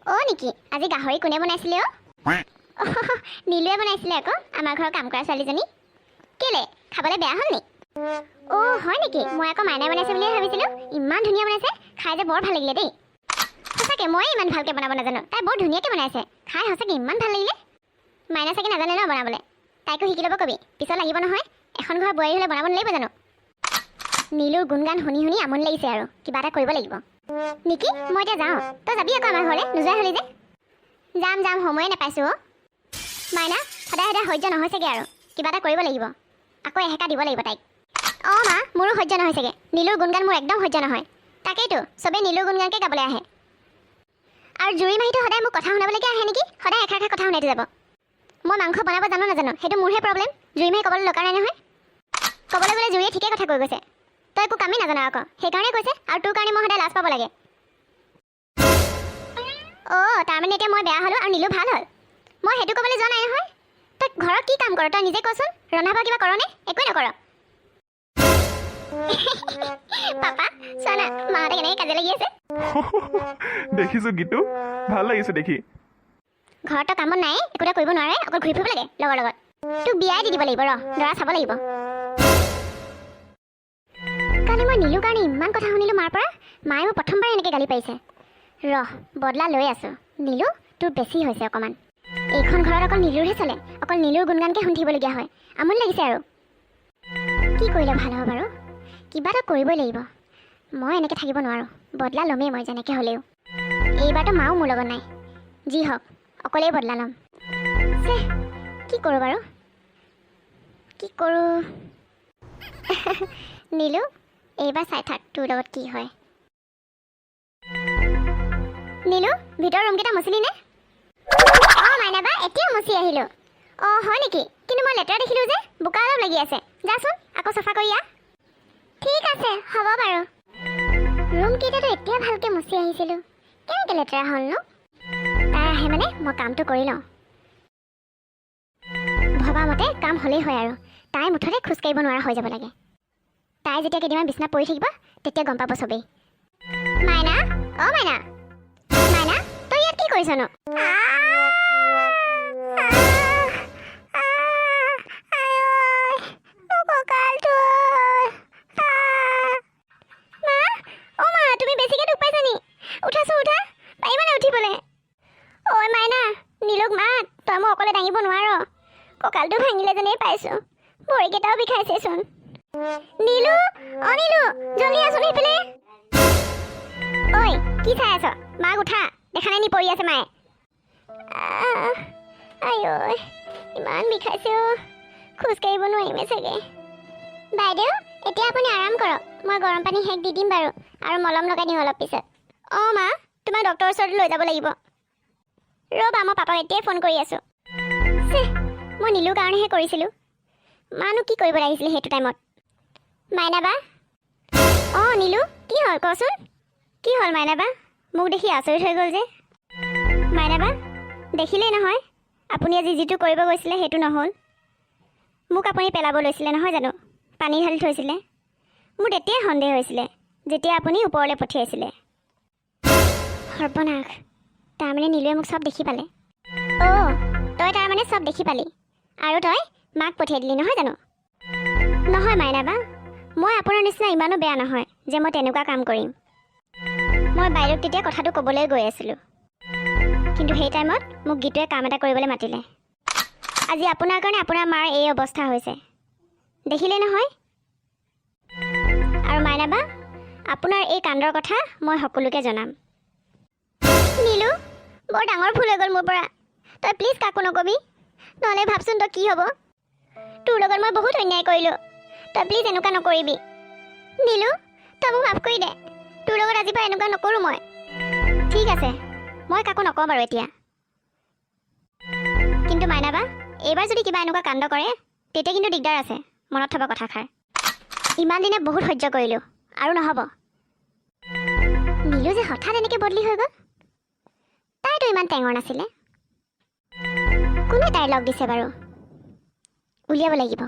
অ' নেকি আজি গাহৰি কোনে বনাইছিলে নীলুৱে বনাইছিলে আকৌ আমাৰ ঘৰৰ কাম কৰা ছোৱালীজনী কেলে খাবলৈ বেয়া হ'ল নি অ' হয় নেকি মই আকৌ মাইনাই বনাইছে বুলিয়ে ভাবিছিলোঁ ইমান ধুনীয়া বনাইছে খাই যে বৰ ভাল লাগিলে দেই সঁচাকৈ মই ইমান ভালকৈ বনাব নাজানো তাই বৰ ধুনীয়াকৈ বনাইছে খাই সঁচাকৈ ইমান ভাল লাগিলে মাইনা চাগে নাজানে ন বনাবলৈ তাইকো শিকি ল'ব কবি পিছত লাগিব নহয় এখন ঘৰ বোৱাৰী হ'লে বনাব নালাগিব জানো নীলুৰ গুণগান শুনি শুনি আমনি লাগিছে আৰু কিবা এটা কৰিব লাগিব নেকি মই এতিয়া যাওঁ তই যাবি আকৌ আমাৰ ঘৰলৈ নোযোৱা হ'লি যে যাম সময়ে নাপাইছোঁ অ' মাইনা সদায় সহ্য নহৈছেগৈ আৰু কিবা এটা কৰিব লাগিব আকৌ এহেকা দিব লাগিব তাইক অঁ মা মোৰো সহ্য নহৈছেগৈ নীলুৰ গুণগান মোৰ একদম সহ্য নহয় তাকেইতো চবেই নীলুৰ গুণগানকে গাবলৈ আহে আৰু জুৰি মাহীটো সদায় মোক কথা শুনাবলৈকে আহে নেকি সদায় এষাৰ কথা শুনাই যাব মই মাংস বনাব জানো নাজানো সেইটো মোৰহে প্ৰব্লেম জুৰি মাহী ক'বলৈ দৰকাৰ নাই নহয় ক'বলৈ গ'লে জুৰিয়ে ঠিকেই কথা কৈ গৈছে তই একো কামেই নাজানো আকৌ সেইকাৰণে কৈছে আৰু তোৰ কাৰণে মই সদায় লাজ পাব লাগে অ' তাৰমানে এতিয়া মই বেয়া হ'লোঁ আৰু নীলু ভাল হ'ল মই সেইটো ক'বলৈ যোৱা নাই নহয় তই ঘৰত কি কাম কৰ তই নিজে কচোন ৰন্ধা বঢ়া কিবা কৰ নে একোৱেই নকৰ পাপা চোৱা না মাহঁতে কেনেকৈ কাজিয়া লাগি আছে দেখিছোঁ গীতু ভাল লাগিছে দেখি ঘৰতো কামত নাই একোটা কৰিব নোৱাৰে অকল ঘূৰি ফুৰিব লাগে লগৰ লগত তোক বিয়াই দি দিব লাগিব দৰা চাব লাগিব কালি মই নীলুৰ কাৰণে ইমান কথা শুনিলোঁ মাৰ পৰা মায়ে মোক প্ৰথমবাৰ এনেকৈ গালি পাৰিছে বদলা লৈ আছোঁ নীলু তোৰ বেছি হৈছে অকণমান এইখন ঘৰত অকল নীলুৰহে চলে অকল নীলুৰ গুণগানকে শুনি থাকিবলগীয়া হয় আমনি লাগিছে আৰু কি কৰিলে ভাল হ'ব বাৰু কিবা এটা কৰিবই লাগিব মই এনেকৈ থাকিব নোৱাৰোঁ বদলা ল'মেই মই যেনেকৈ হ'লেও এইবাৰতো মাও মোৰ লগত নাই যি হওক অকলেই বদলা ল'ম কি কৰোঁ বাৰু কি কৰোঁ নীলু এইবাৰ চাই থাক তোৰ লগত কি হয় নীলু ভিতৰৰ ৰুমকেইটা মচিলি নে অঁ মাইনাবা এতিয়াও মচি আহিলোঁ অঁ হয় নেকি কিন্তু মই লেতেৰা দেখিলোঁ যে বোকা অলপ লাগি আছে যাচোন আকৌ চাফা কৰি ঠিক আছে হ'ব বাৰু ৰুমকেইটাতো এতিয়া ভালকৈ মচি আহিছিলোঁ কেনেকৈ লেতেৰা হ'লনো তাই আহে মানে মই কামটো কৰি লওঁ ভবা মতে কাম হ'লেই হয় আৰু তাই মুঠতে খোজকাঢ়িব নোৱাৰা হৈ যাব লাগে তাই যেতিয়া কেইদিনমান বিচনাত পৰি থাকিব তেতিয়া গম পাব চবেই মাইনা অঁ মাইনা মাইনা তই ইয়াত কি কৰিছনো তুমি বেছিকৈ দুখ পাইছা নি উঠাচোন উঠা পাৰিবা নে উঠিবলৈ ঐ মাইনা নীলুক মাত তই মোক অকলে দাঙিব নোৱাৰ কঁকালটো ভাঙিলে যেনেই পাইছোঁ ভৰিকেইটাও বিষাইছেচোন নীলু অঁ নীলু জলদি আছোন সেইফালে ঐ কি চাই আছ মাক উঠা দেখা নাই নি পৰি আছে মায়ে আই ইমান বিষাইছে খোজকাঢ়িব নোৱাৰিমে চাগে বাইদেউ এতিয়া আপুনি আৰাম কৰক মই গৰম পানী সেক দি দিম বাৰু আৰু মলম লগাই দিম অলপ পিছত অঁ মা তোমাক ডক্টৰৰ ওচৰলৈ লৈ যাব লাগিব ৰ'বা মই পাপাক এতিয়াই ফোন কৰি আছোঁ মই নীলুৰ কাৰণেহে কৰিছিলোঁ মানো কি কৰিব লাগিছিলে সেইটো টাইমত মাইনাবা অঁ নীলু কি হ'ল কচোন কি হ'ল মাইনাবা মোক দেখি আচৰিত হৈ গ'ল যে মাইনাবা দেখিলেই নহয় আপুনি আজি যিটো কৰিব গৈছিলে সেইটো নহ'ল মোক আপুনি পেলাব লৈছিলে নহয় জানো পানী ঢালি থৈছিলে মোৰ তেতিয়াই সন্দেহ হৈছিলে যেতিয়া আপুনি ওপৰলৈ পঠিয়াইছিলে সৰ্বনাশ তাৰমানে নীলুৱে মোক চব দেখি পালে অঁ তই তাৰমানে চব দেখি পালি আৰু তই মাক পঠিয়াই দিলি নহয় জানো নহয় মাইনাবা মই আপোনাৰ নিচিনা ইমানো বেয়া নহয় যে মই তেনেকুৱা কাম কৰিম মই বাইদেউক তেতিয়া কথাটো ক'বলৈ গৈ আছিলোঁ কিন্তু সেই টাইমত মোক গীতুৱে কাম এটা কৰিবলৈ মাতিলে আজি আপোনাৰ কাৰণে আপোনাৰ মাৰ এই অৱস্থা হৈছে দেখিলে নহয় আৰু মাইনাবা আপোনাৰ এই কাণ্ডৰ কথা মই সকলোকে জনাম নীলু বৰ ডাঙৰ ভুল হৈ গ'ল মোৰ পৰা তই প্লিজ কাকো নকবি নহ'লে ভাবচোন তই কি হ'ব তোৰ লগত মই বহুত অন্যায় কৰিলোঁ তই প্লিজ এনেকুৱা নকৰিবি নীলু তই মোক মাফ কৰি দে তোৰ লগত আজিৰ পৰা এনেকুৱা নকৰোঁ মই ঠিক আছে মই কাকো নকওঁ বাৰু এতিয়া কিন্তু মাইনাবা এইবাৰ যদি কিবা এনেকুৱা কাণ্ড কৰে তেতিয়া কিন্তু দিগদাৰ আছে মনত থ'ব কথাষাৰ ইমান দিনে বহুত সহ্য কৰিলোঁ আৰু নহ'ব নীলু যে হঠাৎ এনেকৈ বদলি হৈ গ'ল তাইতো ইমান টেঙৰ নাছিলে কোনে তাইৰ লগ দিছে বাৰু উলিয়াব লাগিব